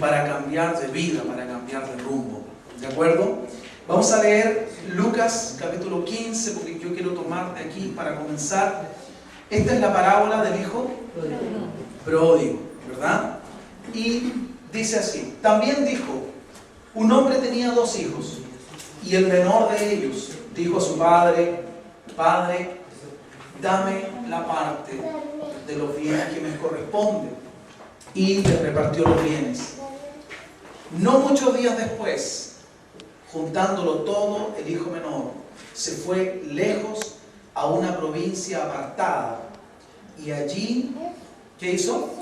para cambiar de vida, para cambiar de rumbo. ¿De acuerdo? Vamos a leer Lucas capítulo 15, porque yo quiero tomar de aquí para comenzar. Esta es la parábola del hijo pródigo, ¿verdad? Y dice así: también dijo, un hombre tenía 2 hijos, y el menor de ellos dijo a su padre: Padre, dame la parte de los bienes que me corresponde. Y le repartió los bienes. No muchos días después, juntándolo todo, el hijo menor se fue lejos a una provincia apartada. Y allí, ¿qué hizo?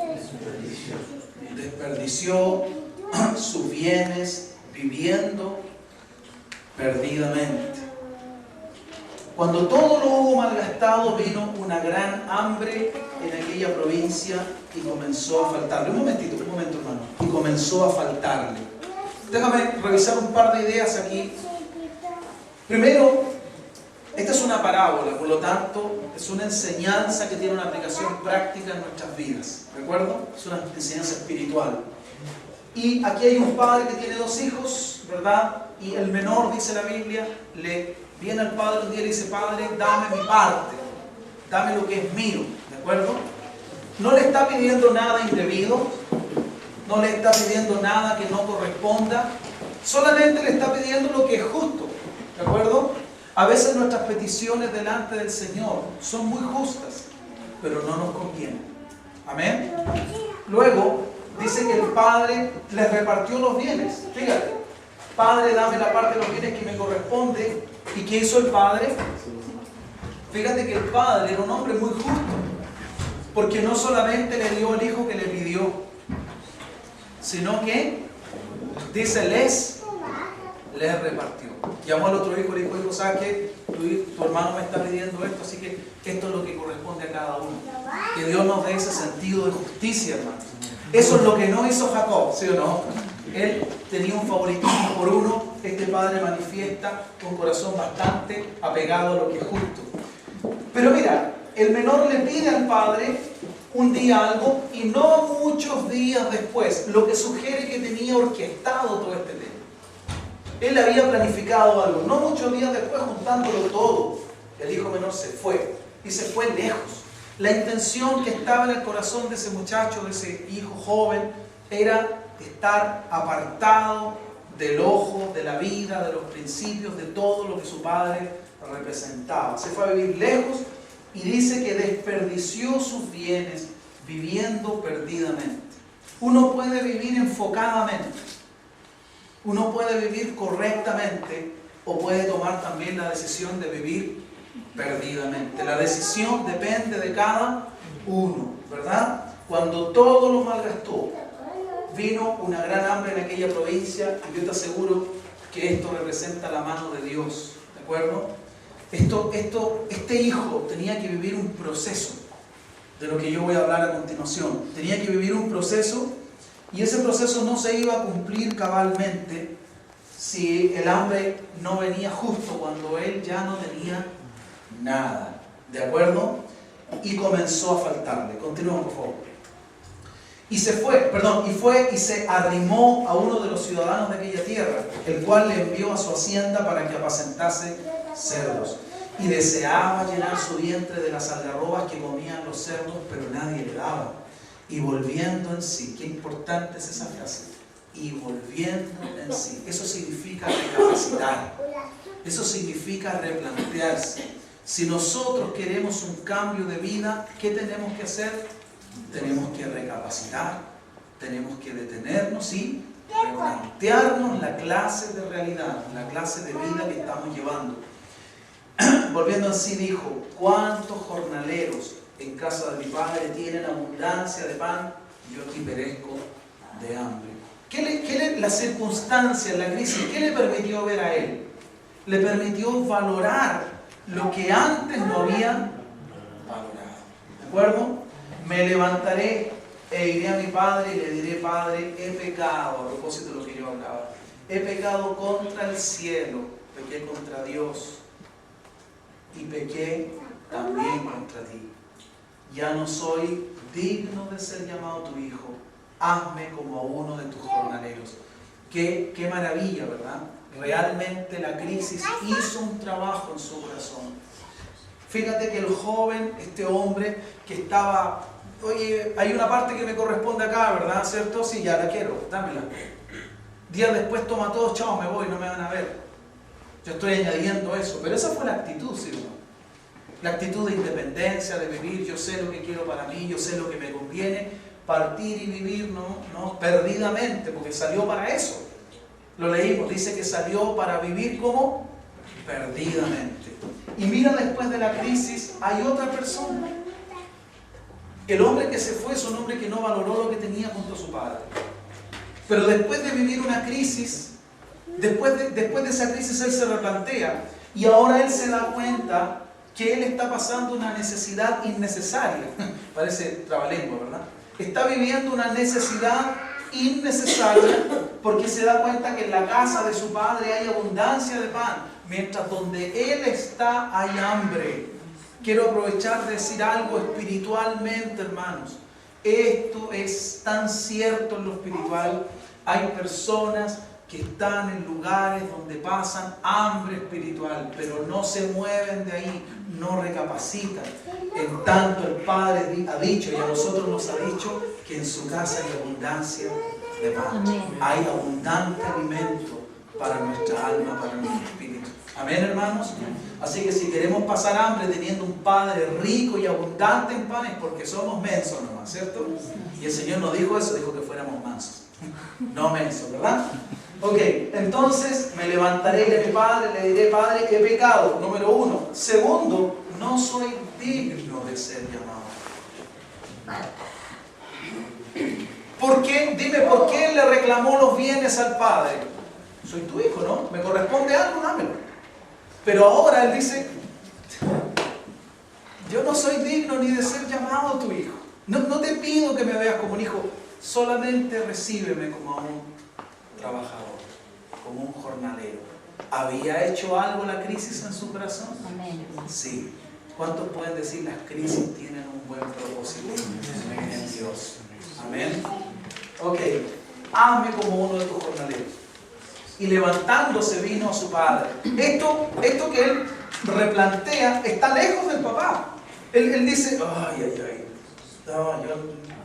Desperdició sus bienes viviendo perdidamente. Cuando todo lo hubo malgastado, vino una gran hambre en aquella provincia y comenzó a faltarle. Un momento, hermano. Y comenzó a faltarle. Déjame revisar un par de ideas aquí. Primero, esta es una parábola, por lo tanto, es una enseñanza que tiene una aplicación práctica en nuestras vidas. ¿De acuerdo? Es una enseñanza espiritual. Y aquí hay un padre que tiene 2 hijos, ¿verdad? Y el menor, dice la Biblia, le viene al padre un día y le dice: Padre, dame mi parte, dame lo que es mío. ¿De acuerdo? No le está pidiendo nada indebido, no le está pidiendo nada que no corresponda, solamente le está pidiendo lo que es justo. ¿De acuerdo? A veces nuestras peticiones delante del Señor son muy justas, pero no nos convienen. Amén. Luego dice que el padre les repartió los bienes. Fíjate, Padre, dame la parte de los bienes que me corresponde. ¿Y qué hizo el padre? Fíjate que el padre era un hombre muy justo, porque no solamente le dio el hijo que le pidió, sino que, dice, les repartió. Llamó al otro hijo y le dijo: hijo, ¿sabes qué? Tu hermano me está pidiendo esto, así que esto es lo que corresponde a cada uno. Que Dios nos dé ese sentido de justicia, hermanos. Eso es lo que no hizo Jacob, ¿sí o no? Él tenía un favoritismo por uno. Este padre manifiesta un corazón bastante apegado a lo que es justo. Pero mira, el menor le pide al padre un día algo, y no muchos días después, lo que sugiere que tenía orquestado todo este tema. Él había planificado algo. No muchos días después, juntándolo todo, el hijo menor se fue, y se fue lejos. La intención que estaba en el corazón de ese muchacho, de ese hijo joven, era estar apartado del ojo, de la vida, de los principios, de todo lo que su padre representaba. Se fue a vivir lejos y dice que desperdició sus bienes viviendo perdidamente. Uno puede vivir enfocadamente, uno puede vivir correctamente, o puede tomar también la decisión de vivir perdidamente. La decisión depende de cada uno, ¿verdad? Cuando todo lo malgastó, vino una gran hambre en aquella provincia, y yo te aseguro que esto representa la mano de Dios, ¿de acuerdo? Este hijo tenía que vivir un proceso, de lo que yo voy a hablar a continuación. Tenía que vivir un proceso, y ese proceso no se iba a cumplir cabalmente si el hambre no venía justo cuando él ya no tenía nada, ¿de acuerdo? Y comenzó a faltarle. Continuemos, por favor. Y fue y se arrimó a uno de los ciudadanos de aquella tierra, el cual le envió a su hacienda para que apacentase cerdos. Y deseaba llenar su vientre de las algarrobas que comían los cerdos, pero nadie le daba. Y volviendo en sí, qué importante es esa frase, y volviendo en sí, eso significa recapacitar, eso significa replantearse. Si nosotros queremos un cambio de vida, ¿qué tenemos que hacer? Tenemos que recapacitar, tenemos que detenernos y replantearnos la clase de realidad, la clase de vida que estamos llevando. Volviendo en sí, dijo: ¿cuántos jornaleros en casa de mi padre tienen abundancia de pan? Yo aquí perezco de hambre. La circunstancia, la crisis, ¿qué le permitió ver a él? Le permitió valorar lo que antes no había valorado. ¿De acuerdo? Me levantaré e iré a mi padre y le diré: Padre, he pecado, a propósito de lo que yo hablaba, he pecado contra el cielo, pequé contra Dios y pequé también contra ti. Ya no soy digno de ser llamado tu hijo. Hazme como a uno de tus jornaleros. Qué maravilla, ¿verdad? Realmente la crisis hizo un trabajo en su corazón. Fíjate que el joven, este hombre que estaba, oye, hay una parte que me corresponde acá, ¿verdad? ¿Cierto? Sí, ya la quiero, dámela. Días después toma todo, chao, me voy, no me van a ver. Yo estoy añadiendo eso, pero esa fue la actitud, ¿sí o no? La actitud de independencia, de vivir, yo sé lo que quiero para mí, yo sé lo que me conviene, partir y vivir, no perdidamente, porque salió para eso. Lo leímos, dice que salió para vivir como perdidamente. Y mira, después de la crisis hay otra persona. El hombre que se fue es un hombre que no valoró lo que tenía junto a su padre. Pero después de vivir una crisis, después de esa crisis él se replantea y ahora él se da cuenta que él está pasando una necesidad innecesaria. Parece trabalengua, ¿verdad? Está viviendo una necesidad innecesaria porque se da cuenta que en la casa de su padre hay abundancia de pan, mientras donde él está hay hambre. Quiero aprovechar de decir algo espiritualmente, hermanos. Esto es tan cierto en lo espiritual. Hay personas que están en lugares donde pasan hambre espiritual, pero no se mueven de ahí, no recapacitan. En tanto el Padre ha dicho, y a nosotros nos ha dicho, que en su casa hay abundancia de pan. Amén. Hay abundante alimento para nuestra alma, para nuestro espíritu. Amén, hermanos. Así que si queremos pasar hambre teniendo un Padre rico y abundante en pan, es porque somos mensos nomás, ¿cierto? Y el Señor no dijo eso, dijo que fuéramos mansos, no mensos, ¿verdad? Ok, entonces me levantaré de mi padre, le diré, Padre, he pecado, número 1. Segundo, no soy digno de ser llamado. ¿Por qué? Dime, ¿por qué él le reclamó los bienes al padre? Soy tu hijo, ¿no? ¿Me corresponde algo? Dámelo. Pero ahora él dice, yo no soy digno ni de ser llamado tu hijo. No te pido que me veas como un hijo, solamente recíbeme como a un trabajador, como un jornalero. ¿Había hecho algo la crisis en su corazón? Amén. Sí. ¿Cuántos pueden decir las crisis tienen un buen propósito en Dios? Amén. Ok. Hazme como uno de tus jornaleros. Y levantándose vino a su padre. Esto que él replantea está lejos del papá. Él dice, ay. No, yo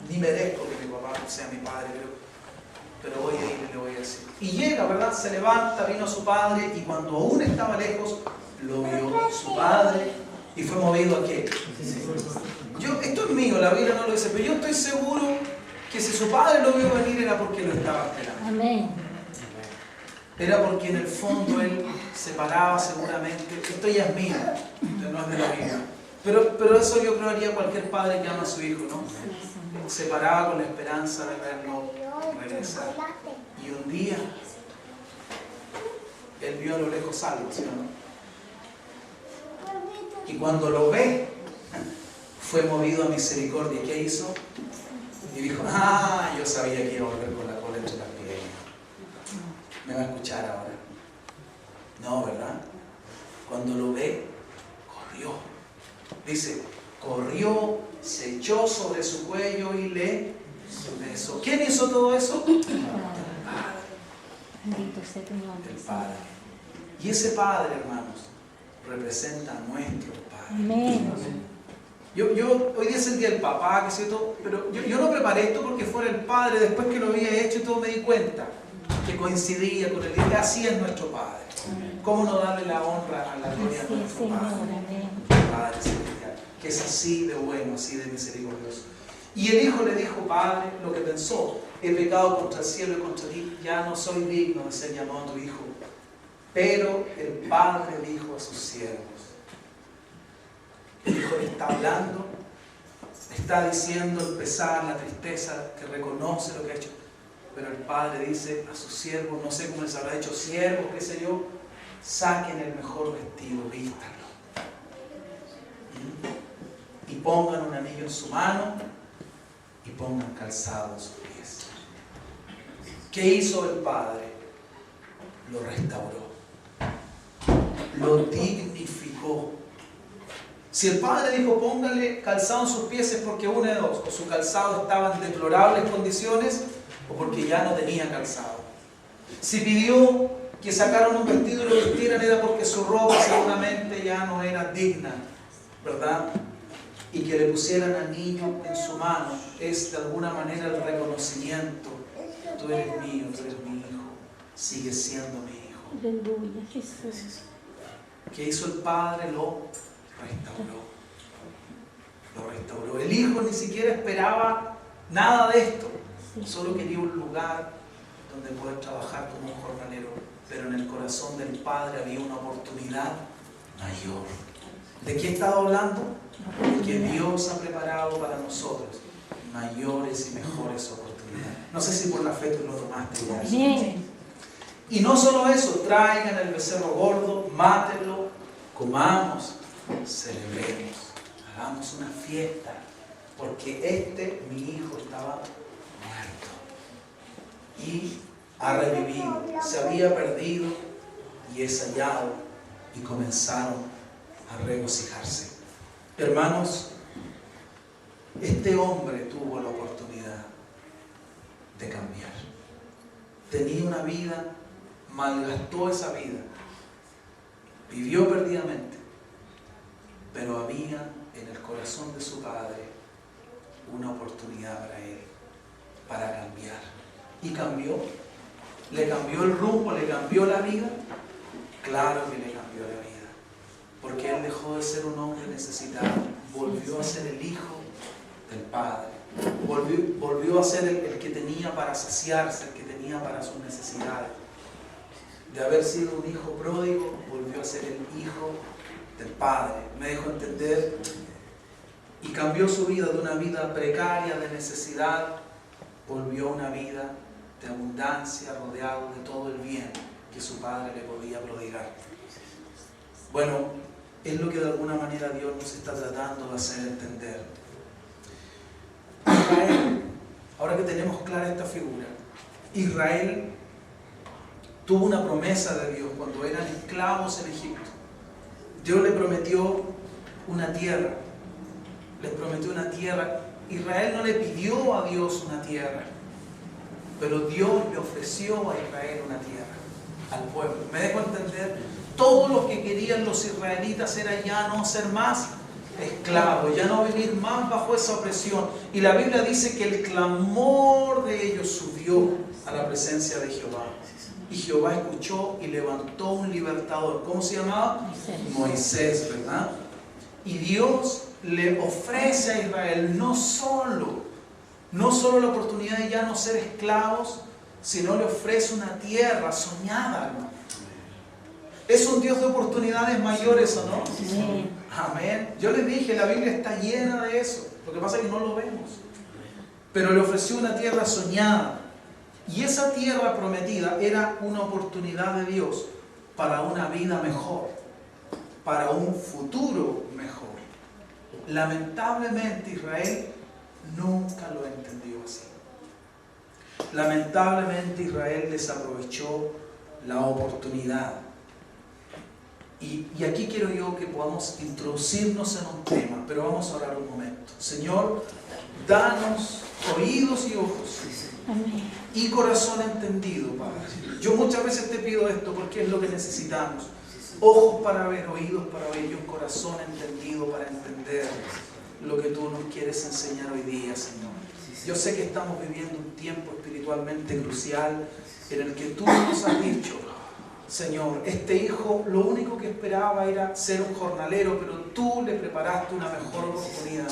ni merezco que mi papá sea mi padre, pero voy a ir y le voy a decir. Y llega, ¿verdad? Se levanta, vino a su padre y cuando aún estaba lejos, lo vio su padre y fue movido a ¿qué? Esto es mío, la Biblia no lo dice, pero yo estoy seguro que si su padre lo vio venir era porque lo estaba esperando. Amén. Era porque en el fondo él se paraba seguramente, esto ya es mío, no es de la Biblia. Pero eso yo creo haría cualquier padre que ama a su hijo, ¿no? Se paraba con la esperanza de verlo regresar. Y un día, él vio a lo lejos algo, ¿sí o no? Y cuando lo ve, fue movido a misericordia. ¿Qué hizo? Y dijo, yo sabía que iba a volver con la cola entre las piernas. ¿Me va a escuchar ahora? No, ¿verdad? Cuando lo ve, corrió. Dice, corrió, se echó sobre su cuello y le besó. ¿Quién hizo todo eso? El Padre. El Padre. Y ese Padre, hermanos, representa a nuestro Padre. Amén. Yo hoy día es el día del papá, que cierto, pero yo no preparé esto porque fuera el Padre. Después que lo había hecho y todo me di cuenta que coincidía con el día. Así es nuestro Padre. ¿Cómo no darle la honra a la gloria de nuestro Padre? Padre celestial, que es así de bueno, así de misericordioso. Y el hijo le dijo, Padre, lo que pensó, he pecado contra el cielo y contra ti, ya no soy digno de ser llamado tu hijo. Pero el padre dijo a sus siervos, el hijo le está hablando, está diciendo el pesar, la tristeza, que reconoce lo que ha hecho. Pero el padre dice a sus siervos, no sé cómo les habrá dicho, siervos, qué sé yo, saquen el mejor vestido, vístanlo. Y pongan un anillo en su mano y pongan calzado en sus pies. ¿Qué hizo el padre? Lo restauró, lo dignificó. Si el padre dijo póngale calzado en sus pies es porque una de dos, o su calzado estaba en deplorables condiciones o porque ya no tenía calzado. Si pidió que sacaran un vestido y lo vistieran, era porque su ropa seguramente ya no era digna, ¿verdad? Y que le pusieran anillo en su mano es de alguna manera el reconocimiento. Tú eres mío, tú eres mi hijo, sigues siendo mi hijo. Aleluya, Jesús. ¿Qué hizo el Padre? Lo restauró. Lo restauró. El Hijo ni siquiera esperaba nada de esto. Solo quería un lugar donde poder trabajar como un jornalero. Pero en el corazón del Padre había una oportunidad mayor. ¿De qué estaba hablando? De que Dios ha preparado para nosotros mayores y mejores oportunidades. No sé si por la fe tú lo tomaste ya. Bien. Y no solo eso, traigan el becerro gordo, mátenlo, comamos, celebremos, hagamos una fiesta, porque mi hijo estaba muerto y ha revivido, se había perdido y es hallado, y comenzaron a regocijarse. Hermanos, este hombre tuvo la oportunidad de cambiar. Tenía una vida, malgastó esa vida, vivió perdidamente, pero había en el corazón de su padre una oportunidad para él, para cambiar. Y cambió. ¿Le cambió el rumbo? ¿Le cambió la vida? Claro que le cambió la vida, porque él dejó de ser un hombre necesitado, volvió a ser el hijo del Padre, volvió a ser el que tenía para saciarse, el que tenía para sus necesidades. De haber sido un hijo pródigo, volvió a ser el hijo del Padre. Me dejó entender, y cambió su vida de una vida precaria, de necesidad, volvió a una vida de abundancia, rodeado de todo el bien que su Padre le podía prodigar. Bueno, es lo que de alguna manera Dios nos está tratando de hacer entender. Israel, ahora que tenemos clara esta figura, Israel tuvo una promesa de Dios cuando eran esclavos en Egipto. Dios le prometió una tierra. Les prometió una tierra. Israel no le pidió a Dios una tierra, pero Dios le ofreció a Israel una tierra, al pueblo. ¿Me dejo entender? Todo lo que querían los israelitas era ya no ser más esclavos, ya no vivir más bajo esa opresión. Y la Biblia dice que el clamor de ellos subió a la presencia de Jehová. Y Jehová escuchó y levantó un libertador. ¿Cómo se llamaba? Moisés, ¿verdad? Y Dios le ofrece a Israel no solo la oportunidad de ya no ser esclavos, sino le ofrece una tierra soñada, hermano. Es un Dios de oportunidades mayores, ¿o no? Sí. Amén. Yo les dije, la Biblia está llena de eso. Lo que pasa es que no lo vemos. Pero le ofreció una tierra soñada. Y esa tierra prometida era una oportunidad de Dios para una vida mejor, para un futuro mejor. Lamentablemente Israel nunca lo entendió así. Lamentablemente Israel desaprovechó la oportunidad. Y aquí quiero yo que podamos introducirnos en un tema, pero vamos a orar un momento. Señor, danos oídos y ojos y corazón entendido, Padre. Yo muchas veces te pido esto porque es lo que necesitamos. Ojos para ver, oídos para oír y un corazón entendido para entender lo que tú nos quieres enseñar hoy día, Señor. Yo sé que estamos viviendo un tiempo espiritualmente crucial en el que tú nos has dicho, Señor, este hijo lo único que esperaba era ser un jornalero, pero tú le preparaste una mejor oportunidad.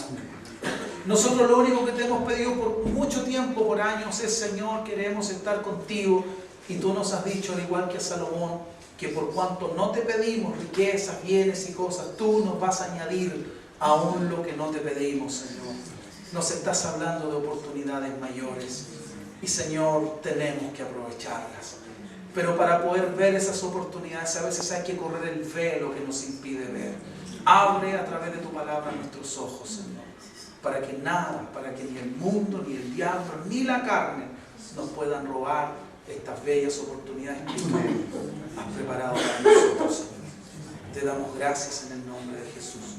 Nosotros lo único que te hemos pedido por mucho tiempo, por años, es, Señor, queremos estar contigo. Y tú nos has dicho, al igual que a Salomón, que por cuanto no te pedimos riquezas, bienes y cosas, tú nos vas a añadir aún lo que no te pedimos, Señor. Nos estás hablando de oportunidades mayores. Y, Señor, tenemos que aprovecharlas. Pero para poder ver esas oportunidades, a veces hay que correr el velo que nos impide ver. Abre a través de tu palabra nuestros ojos, Señor, para que nada, para que ni el mundo, ni el diablo, ni la carne nos puedan robar estas bellas oportunidades que tú has preparado para nosotros, Señor. Te damos gracias en el nombre de Jesús.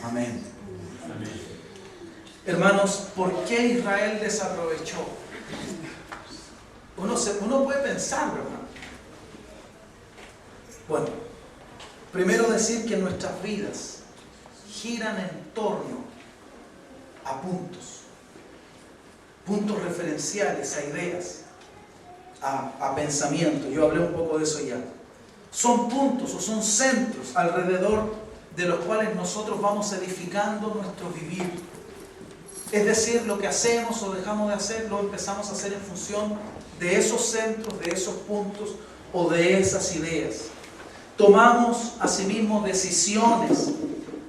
Amén. Amén. Hermanos, ¿por qué Israel desaprovechó Uno puede pensar, ¿verdad? Bueno, primero decir que nuestras vidas giran en torno a puntos referenciales, a ideas, a pensamientos. Yo hablé un poco de eso ya. Son puntos o son centros alrededor de los cuales nosotros vamos edificando nuestro vivir. Es decir, lo que hacemos o dejamos de hacer, lo empezamos a hacer en función de esos centros, de esos puntos o de esas ideas. Tomamos asimismo decisiones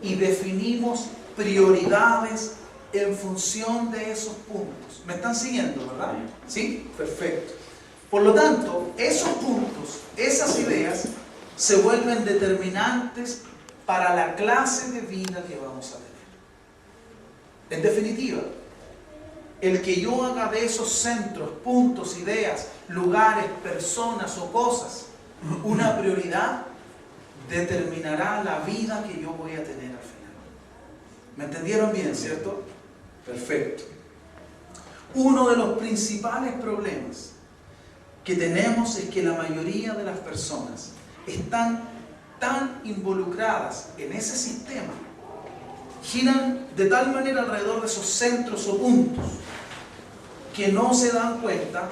y definimos prioridades en función de esos puntos. ¿Me están siguiendo, verdad? ¿Sí? Perfecto. Por lo tanto, esos puntos, esas ideas, se vuelven determinantes para la clase de vida que vamos a tener. En definitiva, el que yo haga de esos centros, puntos, ideas, lugares, personas o cosas una prioridad, determinará la vida que yo voy a tener al final. ¿Me entendieron bien, cierto? Perfecto. Uno de los principales problemas que tenemos es que la mayoría de las personas están tan involucradas en ese sistema, giran de tal manera alrededor de esos centros o puntos, que no se dan cuenta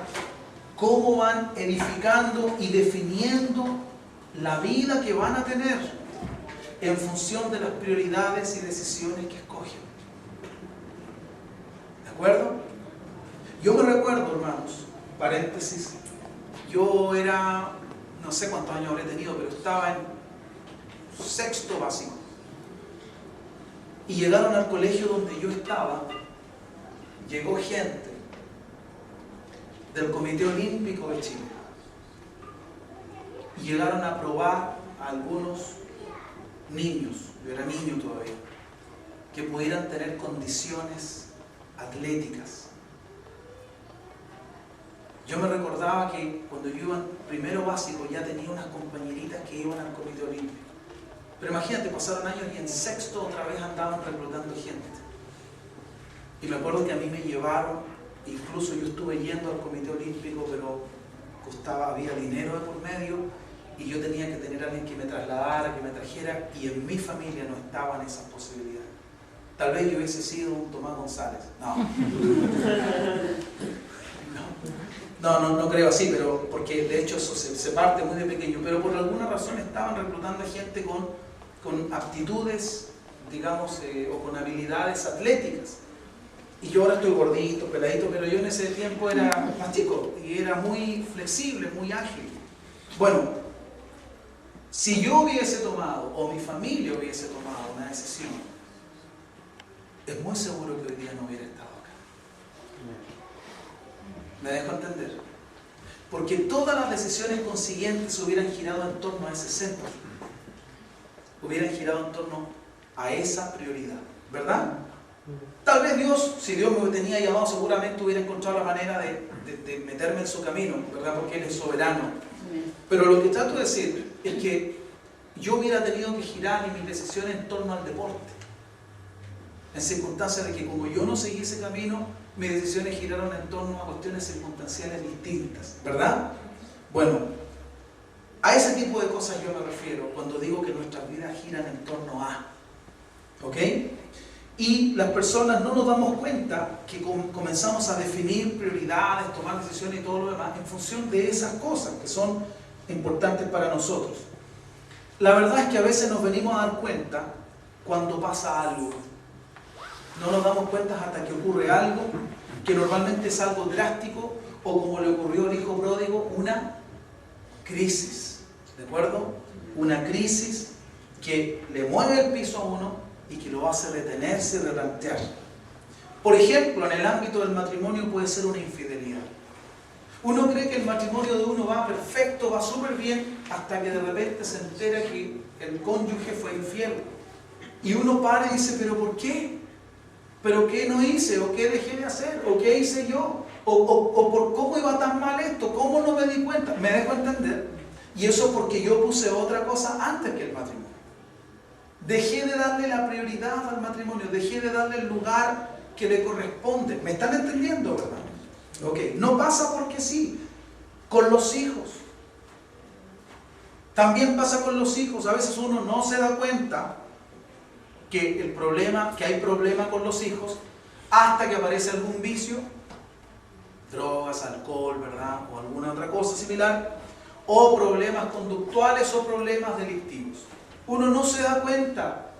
cómo van edificando y definiendo la vida que van a tener en función de las prioridades y decisiones que escogen. ¿De acuerdo? Yo me recuerdo, hermanos, paréntesis, yo era, no sé cuántos años habré tenido, pero estaba en sexto básico. Y llegaron al colegio donde yo estaba, llegó gente del Comité Olímpico de Chile. Y llegaron a probar a algunos niños, yo era niño todavía, que pudieran tener condiciones atléticas. Yo me recordaba que cuando yo iba en primero básico ya tenía unas compañeritas que iban al Comité Olímpico. Pero imagínate, pasaron años y en sexto otra vez andaban reclutando gente. Y me acuerdo que a mí me llevaron, incluso yo estuve yendo al Comité Olímpico, pero costaba, había dinero de por medio, y yo tenía que tener a alguien que me trasladara, que me trajera, y en mi familia no estaban esas posibilidades. Tal vez yo hubiese sido un Tomás González. No creo así, pero porque de hecho eso se parte muy de pequeño, pero por alguna razón estaban reclutando a gente con aptitudes, digamos, o con habilidades atléticas. Y yo ahora estoy gordito, peladito, pero yo en ese tiempo era más chico y era muy flexible, muy ágil. Bueno, si yo hubiese tomado, o mi familia hubiese tomado una decisión, es muy seguro que hoy día no hubiera estado acá. ¿Me dejo entender? Porque todas las decisiones consiguientes hubieran girado en torno a ese centro. Hubieran girado en torno a esa prioridad. ¿Verdad? Tal vez Dios, si Dios me tenía llamado, seguramente hubiera encontrado la manera de meterme en su camino, ¿verdad? Porque Él es soberano. Pero lo que trato de decir es que yo hubiera tenido que girar mis decisiones en torno al deporte. En circunstancias de que como yo no seguí ese camino, mis decisiones giraron en torno a cuestiones circunstanciales distintas, ¿verdad? Bueno, a ese tipo de cosas yo me refiero cuando digo que nuestras vidas giran en torno a, ¿ok? Y las personas no nos damos cuenta que comenzamos a definir prioridades, tomar decisiones y todo lo demás en función de esas cosas que son importantes para nosotros. La verdad es que a veces nos venimos a dar cuenta cuando pasa algo. No nos damos cuenta hasta que ocurre algo que normalmente es algo drástico o como le ocurrió al hijo pródigo, una crisis, ¿de acuerdo? Una crisis que le mueve el piso a uno y que lo hace detenerse y replantear. Por ejemplo, en el ámbito del matrimonio puede ser una infidelidad. Uno cree que el matrimonio de uno va perfecto, va súper bien, hasta que de repente se entera que el cónyuge fue infiel. Y uno para y dice, ¿pero por qué? ¿Pero qué no hice? ¿O qué dejé de hacer? ¿O qué hice yo? ¿O por cómo iba tan mal esto? ¿Cómo no me di cuenta? ¿Me dejo entender? Y eso porque yo puse otra cosa antes que el matrimonio. Dejé de darle la prioridad al matrimonio, dejé de darle el lugar que le corresponde. ¿Me están entendiendo, verdad? Ok, no pasa porque sí. Con los hijos. También pasa con los hijos. A veces uno no se da cuenta que hay problema con los hijos hasta que aparece algún vicio, drogas, alcohol, ¿verdad? O alguna otra cosa similar, o problemas conductuales o problemas delictivos. Uno no se da cuenta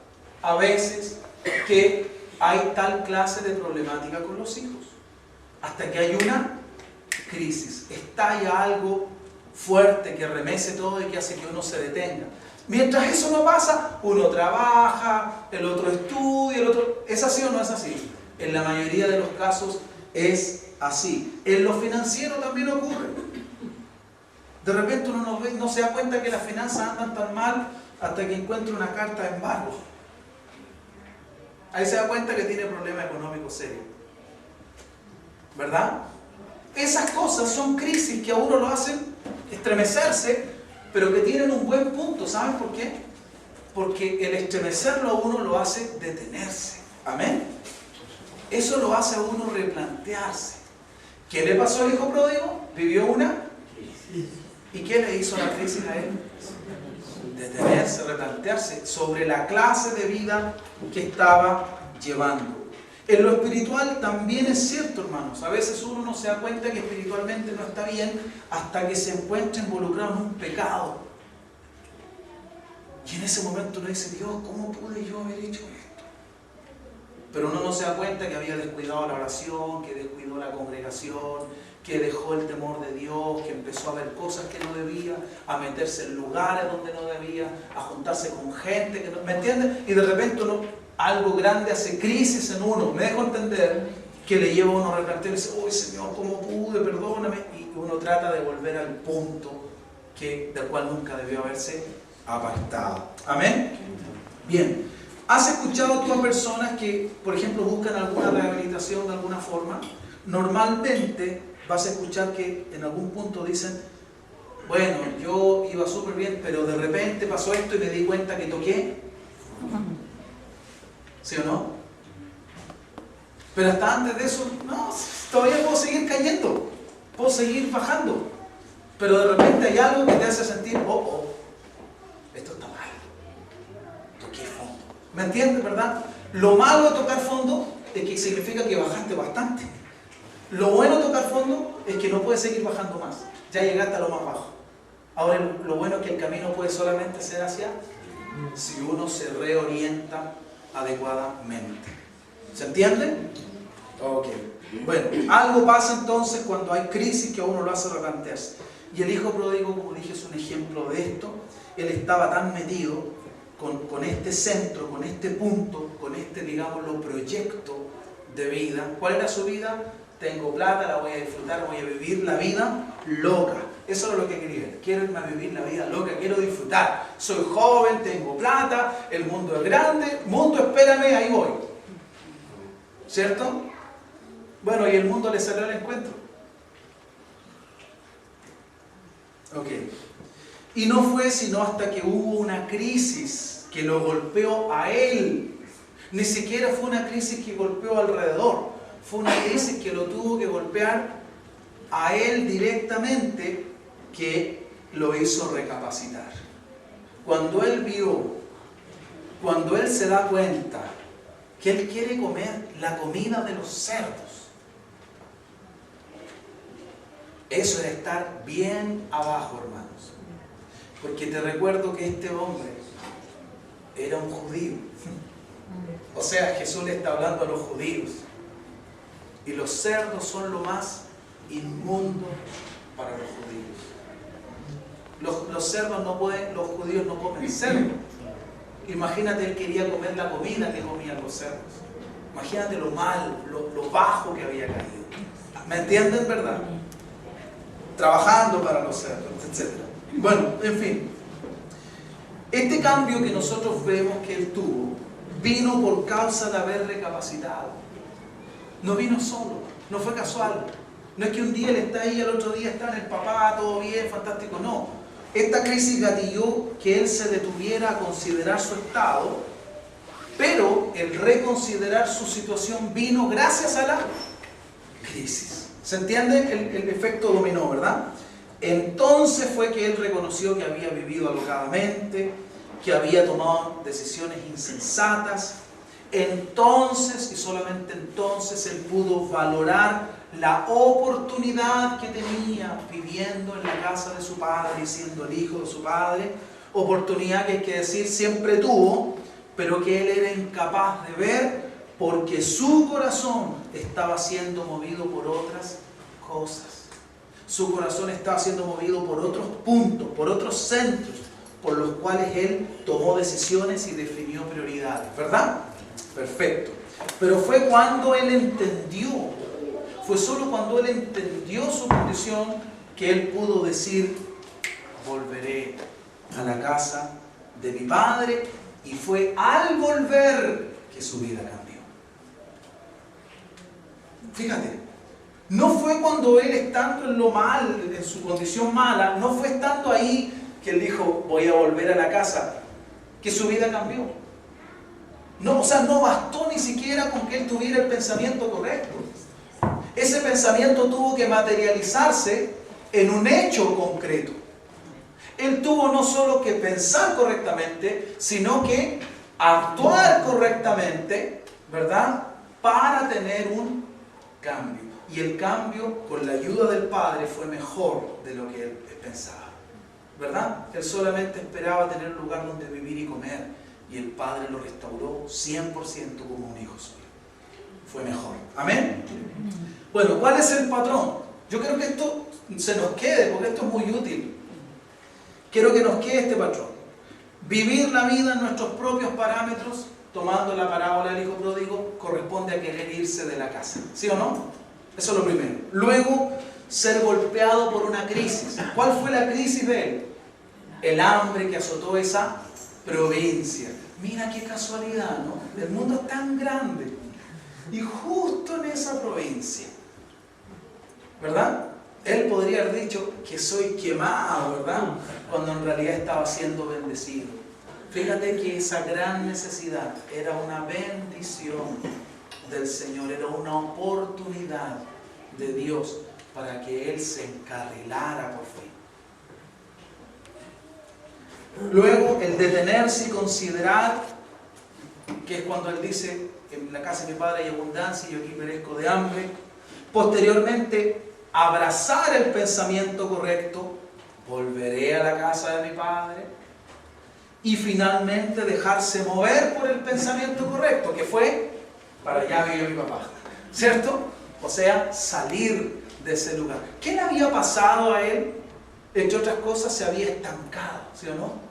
a veces que hay tal clase de problemática con los hijos, hasta que hay una crisis, estalla algo fuerte que remece todo y que hace que uno se detenga. Mientras eso no pasa, uno trabaja, el otro estudia, el otro... ¿Es así o no es así? En la mayoría de los casos es así. En lo financiero también ocurre. De repente uno no se da cuenta que las finanzas andan tan mal hasta que encuentra una carta de embargo. Ahí se da cuenta que tiene problemas económicos serios. ¿Verdad? Esas cosas son crisis que a uno lo hacen estremecerse, pero que tienen un buen punto. ¿Saben por qué? Porque el estremecerlo a uno lo hace detenerse. ¿Amén? Eso lo hace a uno replantearse. ¿Qué le pasó al hijo pródigo? Vivió una crisis. ¿Y qué le hizo la crisis a él? Detenerse, replantearse sobre la clase de vida que estaba llevando. En lo espiritual también es cierto, hermanos. A veces uno no se da cuenta que espiritualmente no está bien hasta que se encuentra involucrado en un pecado. Y en ese momento uno dice, Dios, ¿cómo pude yo haber hecho esto? Pero uno no se da cuenta que había descuidado la oración, que descuidó la congregación, que dejó el temor de Dios, que empezó a ver cosas que no debía, a meterse en lugares donde no debía, a juntarse con gente que no... ¿Me entiendes? Y de repente algo grande hace crisis en uno. Me dejo entender que le lleva a uno a replantear y dice, ¡oh, Señor, cómo pude! Perdóname. Y uno trata de volver al punto del cual nunca debió haberse apartado. ¿Amén? Bien. ¿Has escuchado tú a personas que, por ejemplo, buscan alguna rehabilitación de alguna forma? Normalmente vas a escuchar que en algún punto dicen, bueno, yo iba súper bien, pero de repente pasó esto y me di cuenta que toqué. ¿Sí o no? Pero hasta antes de eso, no, todavía puedo seguir cayendo, puedo seguir bajando. Pero de repente hay algo que te hace sentir, esto está mal. Toqué fondo. ¿Me entiendes, verdad? Lo malo de tocar fondo es que significa que bajaste bastante. Lo bueno de tocar fondo es que no puedes seguir bajando más. Ya llegaste a lo más bajo. Ahora lo bueno es que el camino puede solamente ser hacia si uno se reorienta adecuadamente. ¿Se entiende? Ok. Bueno, algo pasa entonces cuando hay crisis que a uno lo hace replantearse. Y el hijo pródigo, como dije, es un ejemplo de esto. Él estaba tan metido con este centro, con este punto, con este, digámoslo, proyecto de vida. ¿Cuál era su vida? Tengo plata, la voy a disfrutar, voy a vivir la vida loca. Eso es lo que quería. Quiero irme a vivir la vida loca, quiero disfrutar. Soy joven, tengo plata, el mundo es grande. Mundo, espérame, ahí voy. ¿Cierto? Bueno, y el mundo le salió al encuentro. Ok. Y no fue sino hasta que hubo una crisis que lo golpeó a él. Ni siquiera fue una crisis que golpeó alrededor. Fue una crisis que lo tuvo que golpear a él directamente, que lo hizo recapacitar. Cuando él vio, cuando él se da cuenta que él quiere comer la comida de los cerdos, eso es estar bien abajo, hermanos. Porque te recuerdo que este hombre era un judío. O sea, Jesús le está hablando a los judíos. Y los cerdos son lo más inmundo para los judíos. Los cerdos no pueden, los judíos no comen cerdo. Imagínate, él quería comer la comida que comían los cerdos. Imagínate lo mal, lo bajo que había caído. ¿Me entienden, verdad? Trabajando para los cerdos, etc. Bueno, en fin. Este cambio que nosotros vemos que él tuvo, vino por causa de haber recapacitado. No vino solo, no fue casual. No es que un día él está ahí, al otro día está en el papá, todo bien, fantástico. No. Esta crisis gatilló que él se detuviera a considerar su estado, pero el reconsiderar su situación vino gracias a la crisis. ¿Se entiende el efecto dominó, verdad? Entonces fue que él reconoció que había vivido alocadamente, que había tomado decisiones insensatas. Entonces, y solamente entonces, él pudo valorar la oportunidad que tenía viviendo en la casa de su padre y siendo el hijo de su padre. Oportunidad que hay que decir siempre tuvo, pero que él era incapaz de ver porque su corazón estaba siendo movido por otras cosas. Su corazón estaba siendo movido por otros puntos, por otros centros, por los cuales él tomó decisiones y definió prioridades, ¿verdad? Perfecto. Pero fue cuando él entendió, fue solo cuando él entendió su condición que él pudo decir: volveré a la casa de mi padre. Y fue al volver que su vida cambió. Fíjate, no fue cuando él, estando en lo mal, en su condición mala, no fue estando ahí que él dijo: voy a volver a la casa, que su vida cambió. No, o sea, no bastó ni siquiera con que él tuviera el pensamiento correcto. Ese pensamiento tuvo que materializarse en un hecho concreto. Él tuvo no solo que pensar correctamente, sino que actuar correctamente, ¿verdad? Para tener un cambio. Y el cambio, con la ayuda del Padre, fue mejor de lo que él pensaba, ¿verdad? Él solamente esperaba tener un lugar donde vivir y comer, y el Padre lo restauró 100% como un hijo suyo. Fue mejor. ¿Amén? Bueno, ¿cuál es el patrón? Yo creo que esto se nos quede, porque esto es muy útil. Quiero que nos quede este patrón. Vivir la vida en nuestros propios parámetros, tomando la parábola del hijo pródigo, corresponde a querer irse de la casa. ¿Sí o no? Eso es lo primero. Luego, ser golpeado por una crisis. ¿Cuál fue la crisis de él? El hambre que azotó esa provincia. Mira qué casualidad, ¿no? El mundo es tan grande. Y justo en esa provincia, ¿verdad? Él podría haber dicho que soy quemado, ¿verdad? Cuando en realidad estaba siendo bendecido. Fíjate que esa gran necesidad era una bendición del Señor, era una oportunidad de Dios para que él se encarrilara por fin. Luego, el detenerse y considerar, que es cuando él dice: en la casa de mi padre hay abundancia y yo aquí perezco de hambre. Posteriormente, abrazar el pensamiento correcto: volveré a la casa de mi padre. Y finalmente dejarse mover por el pensamiento correcto, que fue: para allá vive mi papá, ¿cierto? O sea, salir de ese lugar. ¿Qué le había pasado a él? Entre otras cosas, se había estancado, ¿sí o no?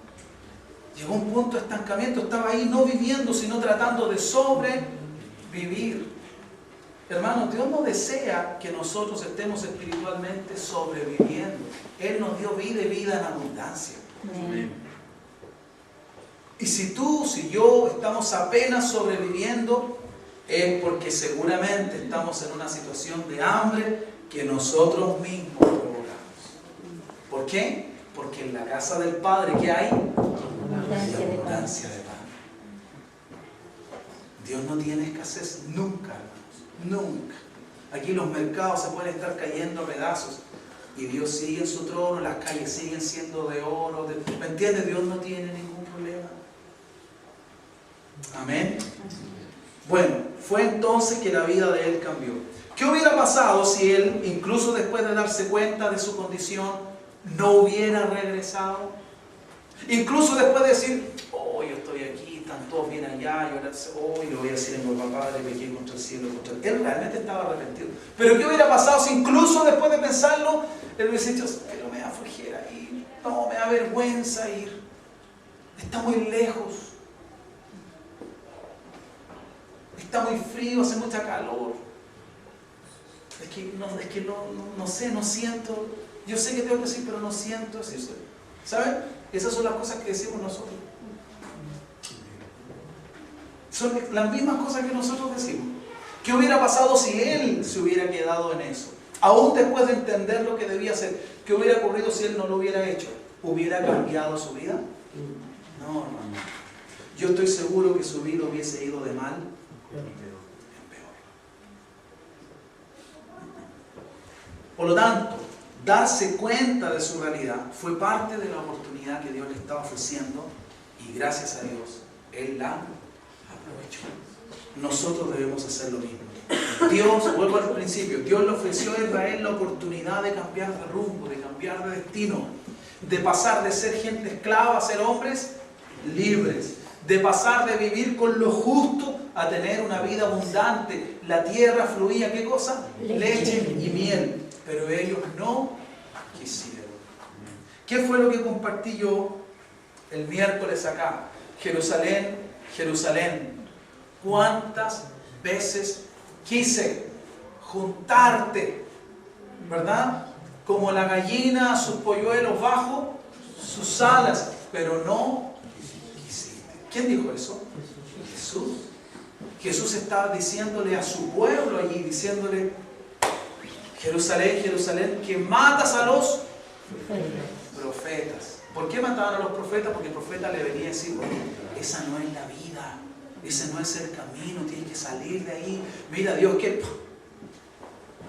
Llegó a un punto de estancamiento, estaba ahí no viviendo, sino tratando de sobrevivir. Hermanos, Dios no desea que nosotros estemos espiritualmente sobreviviendo. Él nos dio vida y vida en abundancia. Amén. Y si tú, si yo estamos apenas sobreviviendo, es porque seguramente estamos en una situación de hambre que nosotros mismos provocamos. ¿Por qué? Porque en la casa del Padre, ¿qué hay? Abundancia de pan. Dios no tiene escasez nunca, hermanos, nunca. Aquí los mercados se pueden estar cayendo a pedazos y Dios sigue en su trono, las calles siguen siendo de oro. ¿Me entiendes? Dios no tiene ningún problema. Amén. Bueno, fue entonces que la vida de él cambió. ¿Qué hubiera pasado si él, incluso después de darse cuenta de su condición, no hubiera regresado? Incluso después de decir: oh, yo estoy aquí, están todos bien allá, y ahora le voy a decir a mi papá, le pequé contra el cielo, contra el... Él realmente estaba arrepentido. Pero ¿qué hubiera pasado si incluso después de pensarlo, él hubiese dicho: pero me da flojera ir, no, me da vergüenza ir, está muy lejos, está muy frío, hace mucha calor, es que no sé, no siento, yo sé que tengo que decir, pero no siento así. ¿Saben? Esas son las cosas que decimos nosotros. Son las mismas cosas que nosotros decimos. ¿Qué hubiera pasado si él se hubiera quedado en eso? Aún después de entender lo que debía hacer, ¿qué hubiera ocurrido si él no lo hubiera hecho? ¿Hubiera cambiado su vida? No, hermano. Yo estoy seguro que su vida hubiese ido de mal en peor. Por lo tanto, darse cuenta de su realidad, fue parte de la oportunidad que Dios le estaba ofreciendo y gracias a Dios, Él la aprovechó. Nosotros debemos hacer lo mismo. Dios, vuelvo al principio, Dios le ofreció a Israel la oportunidad de cambiar de rumbo, de cambiar de destino, de pasar de ser gente esclava a ser hombres libres, de pasar de vivir con lo justo a tener una vida abundante. La tierra fluía, ¿qué cosa? Leche y miel. Pero ellos no quisieron. ¿Qué fue lo que compartí yo el miércoles acá? Jerusalén, Jerusalén, ¿cuántas veces quise juntarte? ¿Verdad? Como la gallina a sus polluelos bajo sus alas, pero no quisiste. ¿Quién dijo eso? Jesús. Jesús estaba diciéndole a su pueblo allí, diciéndole: Jerusalén, Jerusalén, que matas a los profetas. ¿Por qué mataban a los profetas? Porque el profeta le venía a decir: esa no es la vida, ese no es el camino, tienes que salir de ahí. Mira, Dios, que